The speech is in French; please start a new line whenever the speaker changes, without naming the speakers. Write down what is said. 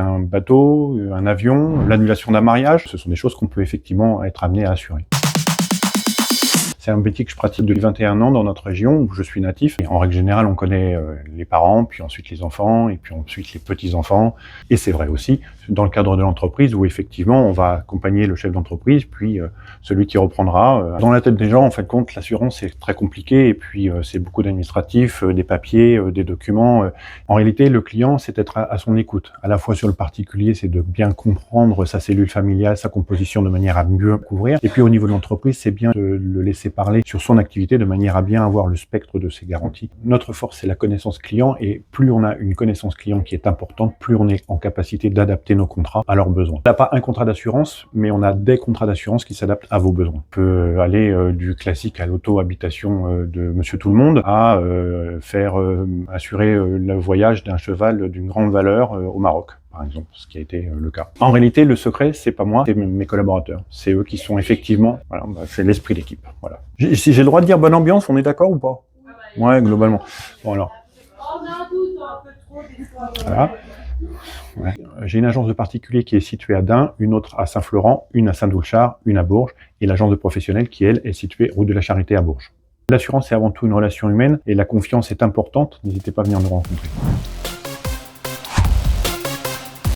Un bateau, un avion, l'annulation d'un mariage, ce sont des choses qu'on peut effectivement être amené à assurer. C'est un métier que je pratique depuis 21 ans dans notre région où je suis natif. Et en règle générale, on connaît les parents, puis ensuite les enfants, et puis ensuite les petits-enfants. Et c'est vrai aussi dans le cadre de l'entreprise où effectivement on va accompagner le chef d'entreprise, puis celui qui reprendra. Dans la tête des gens, en fin de compte, l'assurance c'est très compliqué et puis c'est beaucoup d'administratifs, des papiers, des documents. En réalité, le client, c'est être à son écoute. À la fois sur le particulier, c'est de bien comprendre sa cellule familiale, sa composition de manière à mieux couvrir. Et puis au niveau de l'entreprise, c'est bien de le laisser parler sur son activité de manière à bien avoir le spectre de ses garanties. Notre force, c'est la connaissance client et plus on a une connaissance client qui est importante, plus on est en capacité d'adapter nos contrats à leurs besoins. On n'a pas un contrat d'assurance, mais on a des contrats d'assurance qui s'adaptent à vos besoins. On peut aller du classique à l'auto-habitation de Monsieur Tout-le-Monde à faire assurer le voyage d'un cheval d'une grande valeur au Maroc, par exemple, ce qui a été le cas. En réalité, le secret, c'est pas moi, c'est mes collaborateurs. C'est eux qui sont effectivement, voilà, c'est l'esprit d'équipe. Voilà. Si j'ai le droit de dire bonne ambiance, on est d'accord ou pas? Ouais, globalement. Bon alors. Voilà. Ouais. J'ai une agence de particuliers qui est située à Dun, une autre à Saint-Florent, une à Saint-Doulchard, une à Bourges, et l'agence de professionnels qui, elle, est située route de la Charité à Bourges. L'assurance, c'est avant tout une relation humaine, et la confiance est importante. N'hésitez pas à venir nous rencontrer.